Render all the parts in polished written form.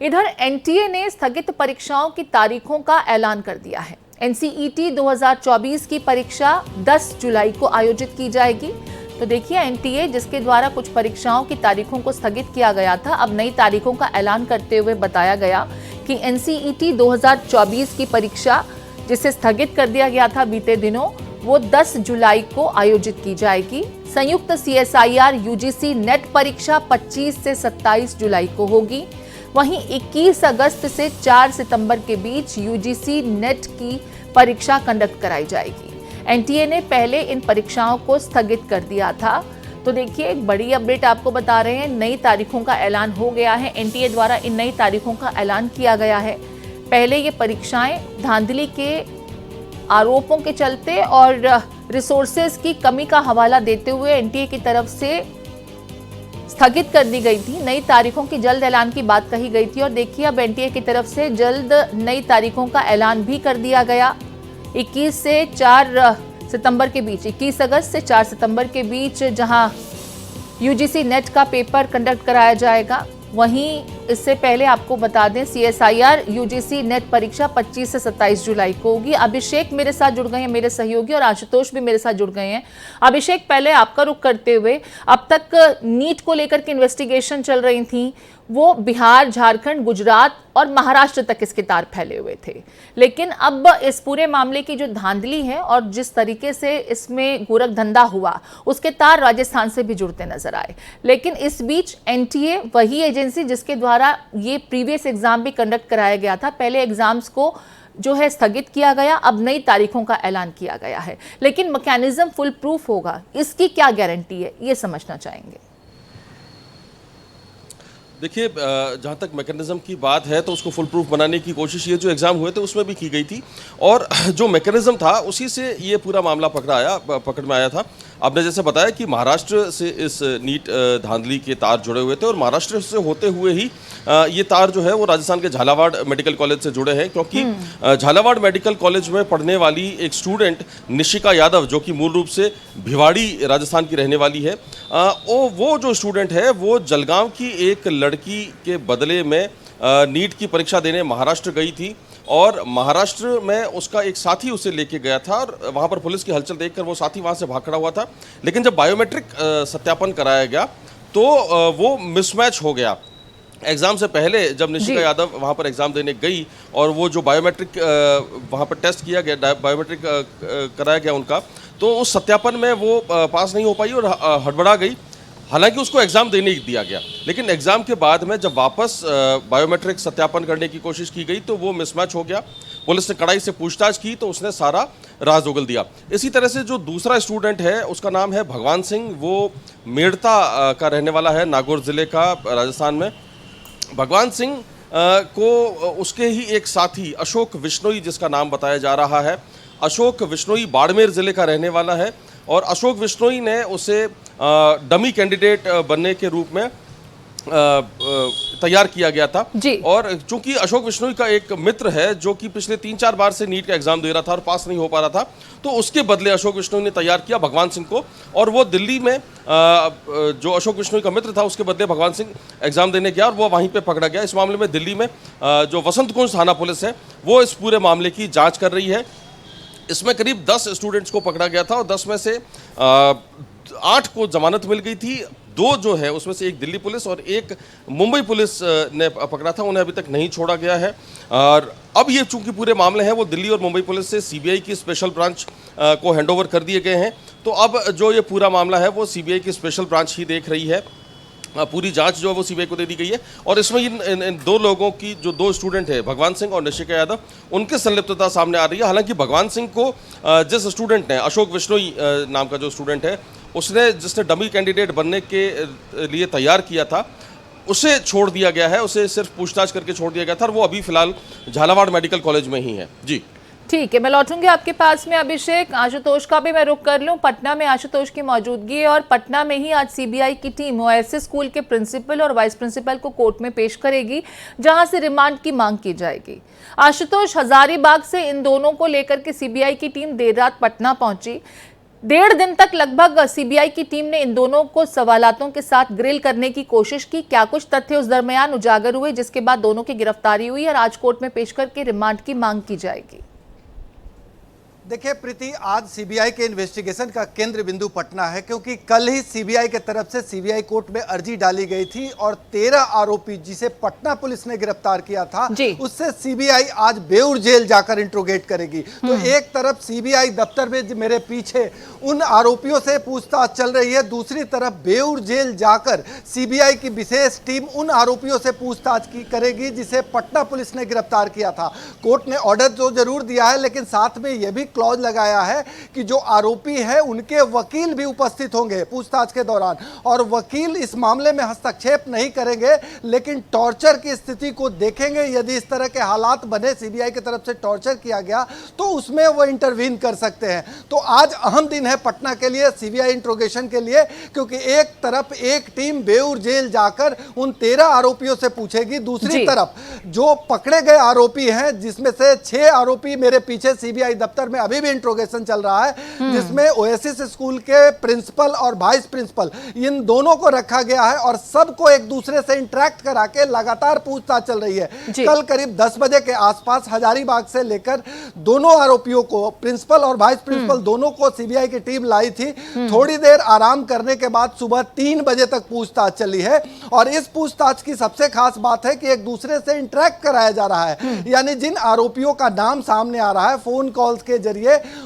इधर एनटीए ने स्थगित परीक्षाओं की तारीखों का ऐलान कर दिया है। एनसीईटी 2024 की परीक्षा 10 जुलाई को आयोजित की जाएगी। तो देखिए, एनटीए जिसके द्वारा कुछ परीक्षाओं की तारीखों को स्थगित किया गया था, अब नई तारीखों का ऐलान करते हुए बताया गया कि एनसीईटी 2024 की परीक्षा जिसे स्थगित कर दिया गया था बीते दिनों, वो 10 जुलाई को आयोजित की जाएगी। संयुक्त सीएसआईआर यूजीसी नेट परीक्षा 25 से 27 जुलाई को होगी। वहीं 21 अगस्त से 4 सितंबर के बीच यूजीसी नेट की परीक्षा कंडक्ट कराई जाएगी। एनटीए ने पहले इन परीक्षाओं को स्थगित कर दिया था। तो देखिए, एक बड़ी अपडेट आपको बता रहे हैं, नई तारीखों का ऐलान हो गया है। एनटीए द्वारा इन नई तारीखों का ऐलान किया गया है। पहले ये परीक्षाएं धांधली के आरोपों के चलते और रिसोर्सेज की कमी का हवाला देते हुए एनटीए की तरफ से स्थगित कर दी गई थी। नई तारीखों की जल्द ऐलान की बात कही गई थी और देखिए, अब एनटीए की तरफ से जल्द नई तारीखों का ऐलान भी कर दिया गया। 21 से 4 सितंबर के बीच, 21 अगस्त से 4 सितंबर के बीच जहां यूजीसी नेट का पेपर कंडक्ट कराया जाएगा, वहीं इससे पहले आपको बता दें, सीएसआईआर यूजीसी नेट परीक्षा 25 से 27 जुलाई को होगी। अभिषेक मेरे साथ जुड़ गए हैं, मेरे सहयोगी, और आशुतोष भी मेरे साथ जुड़ गए हैं। अभिषेक, पहले आपका रुख करते हुए, अब तक नीट को लेकर के इन्वेस्टिगेशन चल रही थी, वो बिहार, झारखंड, गुजरात और महाराष्ट्र तक इसके तार फैले हुए थे। लेकिन अब इस पूरे मामले की जो धांधली है और जिस तरीके से इसमें गोरख धंधा हुआ, उसके तार राजस्थान से भी जुड़ते नजर आए। लेकिन इस बीच एनटीए, वही एजेंसी जिसके द्वारा ये प्रीवियस एग्जाम भी कंडक्ट कराया गया था, पहले एग्जाम्स को जो है स्थगित किया गया, अब नई तारीखों का ऐलान किया गया है। लेकिन मैकेनिज्म फुल प्रूफ होगा, इसकी क्या गारंटी है, ये समझना चाहेंगे। देखिए, जहाँ तक मैकेनिज्म की बात है तो उसको फुल प्रूफ बनाने की कोशिश ये जो एग्ज़ाम हुए थे उसमें भी की गई थी, और जो मैकेनिज्म था उसी से ये पूरा मामला पकड़ में आया था। आपने जैसे बताया कि महाराष्ट्र से इस नीट धांधली के तार जुड़े हुए थे, और महाराष्ट्र से होते हुए ही ये तार जो है वो राजस्थान के झालावाड़ मेडिकल कॉलेज से जुड़े हैं, क्योंकि झालावाड़ मेडिकल कॉलेज में पढ़ने वाली एक स्टूडेंट निशिका यादव, जो कि मूल रूप से भिवाड़ी राजस्थान की रहने वाली है, वो जो स्टूडेंट है वो जलगांव की एक लड़की के बदले में नीट की परीक्षा देने महाराष्ट्र गई थी, और महाराष्ट्र में उसका एक साथी उसे लेके गया था, और वहाँ पर पुलिस की हलचल देखकर वो साथी वहाँ से भाग खड़ा हुआ था। लेकिन जब बायोमेट्रिक सत्यापन कराया गया तो वो मिसमैच हो गया। एग्ज़ाम से पहले जब निशिका यादव वहाँ पर एग्ज़ाम देने गई और वो जो बायोमेट्रिक वहाँ पर टेस्ट किया गया, बायोमेट्रिक कराया गया उनका, तो उस सत्यापन में वो पास नहीं हो पाई और हड़बड़ा गई। हालांकि उसको एग्ज़ाम देने दिया गया, लेकिन एग्ज़ाम के बाद में जब वापस बायोमेट्रिक सत्यापन करने की कोशिश की गई तो वो मिसमैच हो गया। पुलिस ने कड़ाई से पूछताछ की तो उसने सारा राज उगल दिया। इसी तरह से जो दूसरा स्टूडेंट है उसका नाम है भगवान सिंह, वो मेड़ता का रहने वाला है, नागौर ज़िले का, राजस्थान में। भगवान सिंह को उसके ही एक साथी अशोक विश्नोई, जिसका नाम बताया जा रहा है, अशोक विश्नोई बाड़मेर ज़िले का रहने वाला है, और अशोक विश्नोई ने उसे डमी कैंडिडेट बनने के रूप में तैयार किया गया था जी। और चूंकि अशोक विश्नोई का एक मित्र है जो कि पिछले 3-4 बार से नीट का एग्जाम दे रहा था और पास नहीं हो पा रहा था, तो उसके बदले अशोक विश्नोई ने तैयार किया भगवान सिंह को, और वो दिल्ली में जो अशोक विश्नोई का मित्र था उसके बदले भगवान सिंह एग्जाम देने गया और वो वहीं पे पकड़ा गया। इस मामले में दिल्ली में जो वसंत कुंज थाना पुलिस है वो इस पूरे मामले की जाँच कर रही है। इसमें करीब 10 स्टूडेंट्स को पकड़ा गया था और 10 में से 8 को जमानत मिल गई थी। 2 जो है उसमें से एक दिल्ली पुलिस और एक मुंबई पुलिस ने पकड़ा था, उन्हें अभी तक नहीं छोड़ा गया है। और अब ये चूंकि पूरे मामले हैं वो दिल्ली और मुंबई पुलिस से सीबीआई की स्पेशल ब्रांच को हैंडओवर कर दिए गए हैं, तो अब जो ये पूरा मामला है वो सीबीआई की स्पेशल ब्रांच ही देख रही है। पूरी जांच जो है वो सीबीआई को दे दी गई है और इसमें इन 2 लोगों की, जो 2 स्टूडेंट है भगवान सिंह और निशिका यादव, उनकी संलिप्तता सामने आ रही है। हालांकि भगवान सिंह को जिस स्टूडेंट ने, अशोक विश्नोई नाम का जो स्टूडेंट है, उसने जिसने डमी कैंडिडेट बनने के लिए तैयार किया था, उसे छोड़ दिया गया है, उसे सिर्फ पूछताछ करके छोड़ दिया गया था और वो अभी फिलहाल झालावाड़ मेडिकल कॉलेज में ही है। जी ठीक है, मैं लौटूंगी आपके पास में। अभिषेक, आशुतोष का भी मैं रुख कर लूं। पटना में आशुतोष की मौजूदगी है और पटना में ही आज सीबीआई की टीम ओएसएस स्कूल के प्रिंसिपल और वाइस प्रिंसिपल को कोर्ट में पेश करेगी, जहां से रिमांड की मांग की जाएगी। आशुतोष, हजारीबाग से इन दोनों को लेकर के सीबीआई की टीम देर रात पटना पहुंची। 1.5 दिन तक लगभग सीबीआई की टीम ने इन दोनों को सवालातों के साथ ग्रिल करने की कोशिश की। क्या कुछ तथ्य उस दरमियान उजागर हुए जिसके बाद दोनों की गिरफ्तारी हुई और आज कोर्ट में पेश करके रिमांड की मांग की जाएगी। देखिए प्रीति, आज सीबीआई के इन्वेस्टिगेशन का केंद्र बिंदु पटना है, क्योंकि कल ही सीबीआई के तरफ से सीबीआई कोर्ट में अर्जी डाली गई थी और 13 आरोपी जिसे पटना पुलिस ने गिरफ्तार किया था उससे सीबीआई आज बेऊर जेल जाकर इंट्रोगेट करेगी। तो एक तरफ सीबीआई दफ्तर में मेरे पीछे उन आरोपियों से पूछताछ चल रही है, दूसरी तरफ बेऊर जेल जाकर सीबीआई की विशेष टीम उन आरोपियों से पूछताछ करेगी जिसे पटना पुलिस ने गिरफ्तार किया था। कोर्ट ने ऑर्डर तो जरूर दिया है, लेकिन साथ में यह भी क्लॉज लगाया है कि जो आरोपी है उनके वकील भी उपस्थित होंगे पूछताछ के दौरान, और वकील इस मामले में हस्तक्षेप नहीं करेंगे लेकिन टॉर्चर की स्थिति को देखेंगे। यदि इस तरह के हालात बने, सीबीआई की तरफ से टॉर्चर किया गया, तो उसमें वो इंटरवीन कर सकते हैं। तो आज अहम दिन है पटना के लिए, सीबीआई इंट्रोगेशन के लिए, क्योंकि एक तरफ एक टीम बेऊर जेल जाकर उन 13 आरोपियों से पूछेगी, दूसरी तरफ जो पकड़े गए आरोपी हैं जिसमें से 6 आरोपी मेरे पीछे सीबीआई दफ्तर में अभी भी इंट्रोगेशन चल रहा है, जिसमें ओएसिस स्कूल के प्रिंसिपल और वाइस प्रिंसिपल इन दोनों को रखा गया है और सबको एक दूसरे से इंटरेक्ट करा के लगातार पूछताछ चल रही है। कल करीब 10 बजे के आसपास हजारीबाग से लेकर दोनों आरोपियों को, प्रिंसिपल और वाइस प्रिंसिपल दोनों को सीबीआई की टीम लाई थी। थोड़ी देर आराम करने के बाद सुबह 3 बजे तक पूछताछ चली है और इस पूछताछ की सबसे खास बात है कि एक दूसरे से इंटरेक्ट कराया जा रहा है, यानी जिन आरोपियों का नाम सामने आ रहा है फोन कॉल्स के जरिए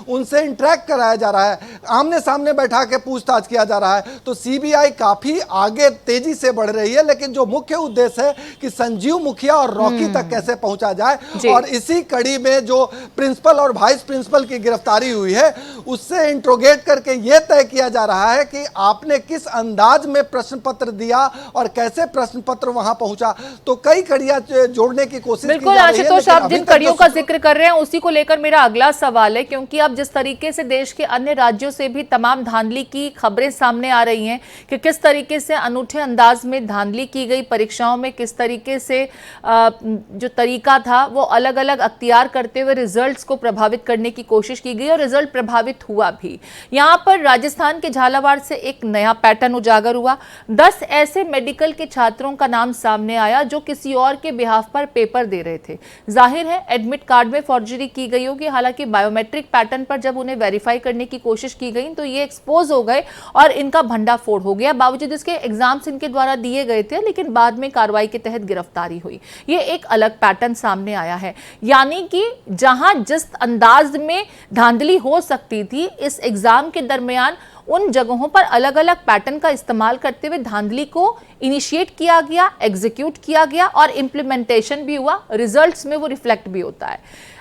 उनसे इंटरेक्ट कराया जा रहा है, आमने सामने बैठा के पूछताछ किया जा रहा है। तो सीबीआई काफी आगे तेजी से बढ़ रही है, लेकिन जो मुख्य उद्देश्य है कि संजीव मुखिया और रॉकी तक कैसे पहुंचा जाए, और इसी कड़ी में जो प्रिंसिपल और वाइस प्रिंसिपल की गिरफ्तारी हुई है उससे इंट्रोगेट करके यह तय किया जा रहा है कि आपने किस अंदाज में प्रश्न पत्र दिया और कैसे प्रश्न पत्र वहां पहुंचा। तो कई कड़ियां जोड़ने की कोशिश की जा रही है। आशुतोष, आप जिन कड़ियों का जिक्र कर रहे हैं उसी को लेकर मेरा अगला सवाल है, क्योंकि अब जिस तरीके से देश के अन्य राज्यों से भी तमाम धांधली की खबरें सामने आ रही हैं कि किस तरीके से अनूठे अंदाज में धांधली की गई परीक्षाओं में, किस तरीके से जो तरीका था वो अलग अलग अख्तियार करते हुए रिजल्ट्स को प्रभावित करने की कोशिश की गई और रिजल्ट प्रभावित हुआ भी। यहां पर राजस्थान के झालावाड़ से एक नया पैटर्न उजागर हुआ। 10 ऐसे मेडिकल के छात्रों का नाम सामने आया जो किसी और के बिहाफ पर पेपर दे रहे थे। जाहिर है एडमिट कार्ड में फॉर्जरी की गई होगी, हालांकि बायोमेट्रिक पैटर्न पर जब उन्हें वेरीफाई करने की कोशिश की गई तो ये एक्सपोज हो गए और इनका भंडाफोड़ हो गया। बावजूद इसके एग्जाम्स इनके द्वारा दिए गए थे, लेकिन बाद में कार्रवाई के तहत गिरफ्तारी हुई। ये एक अलग पैटर्न सामने आया है, यानी कि जहां जिस अंदाज में धांधली हो सकती थी, इस एग्जाम के दरमियान उन जगहों पर अलग अलग पैटर्न का इस्तेमाल करते हुए धांधली को इनिशिएट किया गया, एग्जीक्यूट किया गया और इंप्लीमेंटेशन भी हुआ, रिजल्ट्स में वो रिफ्लेक्ट भी होता है।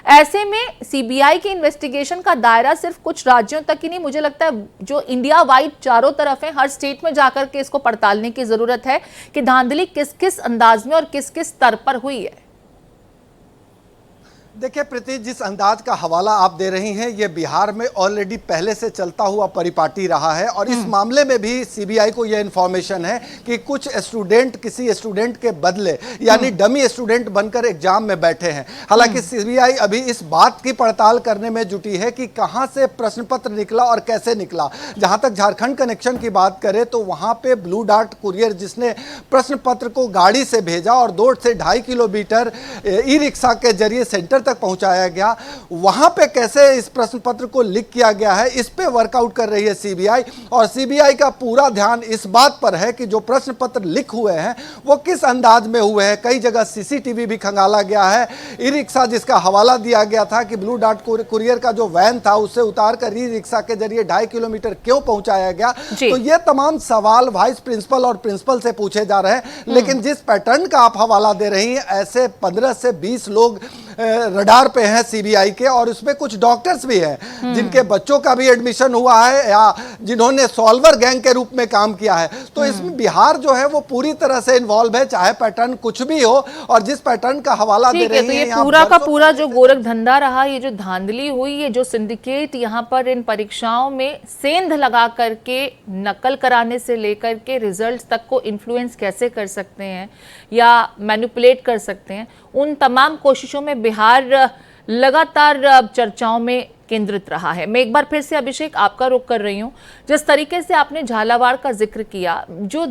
ऐसे में सीबीआई के इन्वेस्टिगेशन का दायरा सिर्फ कुछ राज्यों तक ही नहीं, मुझे लगता है जो इंडिया वाइड चारों तरफ है, हर स्टेट में जाकर के इसको पड़तालने की जरूरत है कि धांधली किस किस अंदाज में और किस किस स्तर पर हुई है। देखिए प्रीति, जिस अंदाज का हवाला आप दे रही हैं ये बिहार में ऑलरेडी पहले से चलता हुआ परिपाटी रहा है और इस मामले में भी सीबीआई को यह इंफॉर्मेशन है कि कुछ स्टूडेंट किसी स्टूडेंट के बदले यानी डमी स्टूडेंट बनकर एग्जाम में बैठे हैं। हालांकि सीबीआई अभी इस बात की पड़ताल करने में जुटी है कि कहां से प्रश्न पत्र निकला और कैसे निकला। जहां तक झारखंड कनेक्शन की बात करें तो वहां पे ब्लू डार्ट कुरियर जिसने प्रश्न पत्र को गाड़ी से भेजा और 2 से 2.5 किलोमीटर ई रिक्शा के जरिए सेंटर तक पहुंचाया गया, वहां पे कैसे इस प्रश्न पत्र को लीक किया गया है इस पे वर्कआउट कर रही है सीबीआई। और सीबीआई का पूरा ध्यान इस बात पर है कि जो प्रश्न पत्र लीक हुए हैं वो किस अंदाज में हुए हैं। कई जगह सीसीटीवी भी खंगाला गया है। ई रिक्शा जिसका हवाला दिया गया था कि ब्लू डार्ट कुरियर का जो वैन था उससे उतार कर ई रिक्शा के जरिए 2.5 किलोमीटर क्यों पहुंचाया गया, तो ये तमाम सवाल वाइस प्रिंसिपल और प्रिंसिपल से पूछे जा रहे हैं। लेकिन जिस पैटर्न का आप हवाला दे रही हैं, ऐसे 15 से 20 लोग रडार पे हैं सीबीआई के और उसमें कुछ डॉक्टर्स भी हैं जिनके बच्चों का भी एडमिशन हुआ है या जिन्होंने सॉल्वर गैंग के रूप में काम किया है। तो इसमें बिहार जो है वो पूरी तरह से इन्वॉल्व है, चाहे पैटर्न कुछ भी हो। और जिस पैटर्न का हवाला दे रही है, ये पूरा का पूरा जो गोरख धंधा रहा, ये जो धांधली हुई, ये जो सिंडिकेट यहाँ पर इन परीक्षाओं में सेंध लगा करके नकल कराने से लेकर के रिजल्ट्स तक को इन्फ्लुएंस कैसे कर सकते हैं या मैनिपुलेट कर सकते हैं, उन तमाम कोशिशों में बिहार लगातार चर्चाओं में केंद्रित रहा है। मैं एक बार फिर से अभिषेक आपका रुख कर रही हूँ। जिस तरीके से आपने झालावाड़ का जिक्र किया, जो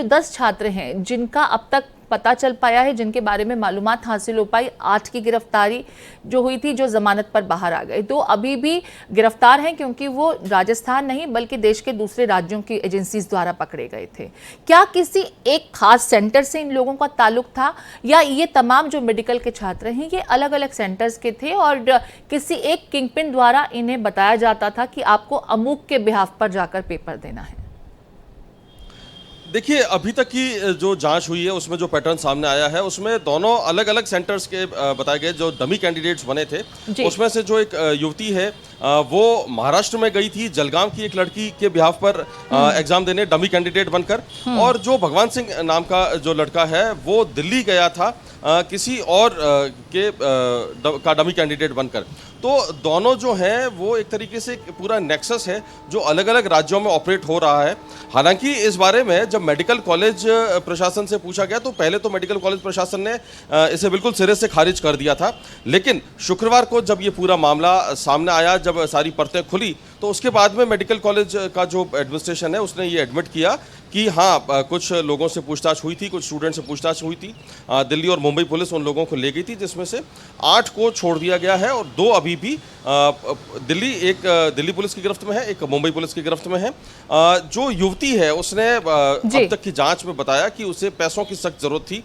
10 छात्र हैं जिनका अब तक पता चल पाया है, जिनके बारे में मालूमात हासिल हो पाई, 8 की गिरफ्तारी जो हुई थी, जो जमानत पर बाहर आ गए, तो अभी भी गिरफ्तार हैं क्योंकि वो राजस्थान नहीं बल्कि देश के दूसरे राज्यों की एजेंसीज द्वारा पकड़े गए थे। क्या किसी एक खास सेंटर से इन लोगों का ताल्लुक था, या ये तमाम जो मेडिकल के छात्र हैं ये अलग अलग सेंटर्स के थे और किसी एक किंगपिन द्वारा इन्हें बताया जाता था कि आपको अमुक के बिहाफ पर जाकर पेपर देना है? देखिए, अभी तक की जो जांच हुई है उसमें जो पैटर्न सामने आया है उसमें दोनों अलग अलग सेंटर्स के बताए गए जो डमी कैंडिडेट्स बने थे, उसमें से जो एक युवती है वो महाराष्ट्र में गई थी जलगांव की एक लड़की के बिहाफ पर एग्जाम देने डमी कैंडिडेट बनकर, और जो भगवान सिंह नाम का जो लड़का है वो दिल्ली गया था किसी और का डमी कैंडिडेट बनकर। तो दोनों जो हैं वो एक तरीके से पूरा नेक्सस है जो अलग अलग राज्यों में ऑपरेट हो रहा है। हालांकि इस बारे में जब मेडिकल कॉलेज प्रशासन से पूछा गया तो पहले तो मेडिकल कॉलेज प्रशासन ने इसे बिल्कुल सिरे से खारिज कर दिया था, लेकिन शुक्रवार को जब ये पूरा मामला सामने आया, जब सारी परतें खुली, तो उसके बाद में मेडिकल कॉलेज का जो एडमिनिस्ट्रेशन है उसने ये एडमिट किया कि हाँ, कुछ लोगों से पूछताछ हुई थी, कुछ स्टूडेंट से पूछताछ हुई थी। दिल्ली और मुंबई पुलिस उन लोगों को ले गई थी, जिसमें से 8 को छोड़ दिया गया है और 2 अभी भी दिल्ली पुलिस की गिरफ्त में है, एक मुंबई पुलिस की गिरफ्त में है। जो युवती है उसने अब तक की जांच में बताया कि उसे पैसों की सख्त जरूरत थी,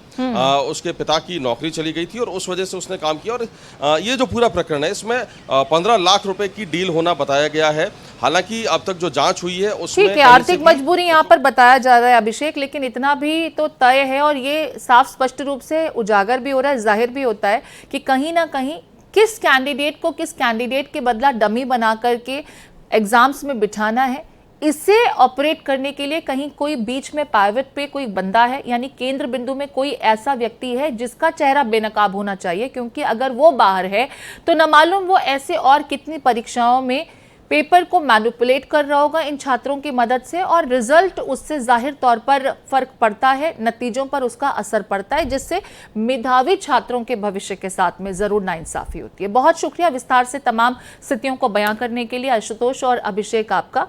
उसके पिता की नौकरी चली गई थी और उस वजह से उसने काम किया। और ये जो पूरा प्रकरण है इसमें 15 लाख रुपए की डील होना बताया गया है। हालांकि अब तक जो जांच हुई है उसमें ठीक है, आर्थिक मजबूरी यहाँ पर बताया जा रहा है अभिषेक, लेकिन इतना भी तो तय है और ये साफ स्पष्ट रूप से उजागर भी हो रहा है, जाहिर भी होता है कि कहीं ना कहीं किस कैंडिडेट को किस कैंडिडेट के बदला डमी बना करके एग्जाम्स में बिठाना है, इसे ऑपरेट करने के लिए कहीं कोई बीच में पायवट पे कोई बंदा है, यानी केंद्र बिंदु में कोई ऐसा व्यक्ति है जिसका चेहरा बेनकाब होना चाहिए, क्योंकि अगर वो बाहर है तो न मालूम वो ऐसे और कितनी परीक्षाओं में पेपर को मैनिपुलेट कर रहा होगा इन छात्रों की मदद से, और रिजल्ट उससे जाहिर तौर पर फर्क पड़ता है, नतीजों पर उसका असर पड़ता है, जिससे मेधावी छात्रों के भविष्य के साथ में जरूर नाइंसाफी होती है। बहुत शुक्रिया विस्तार से तमाम स्थितियों को बयां करने के लिए आशुतोष और अभिषेक आपका।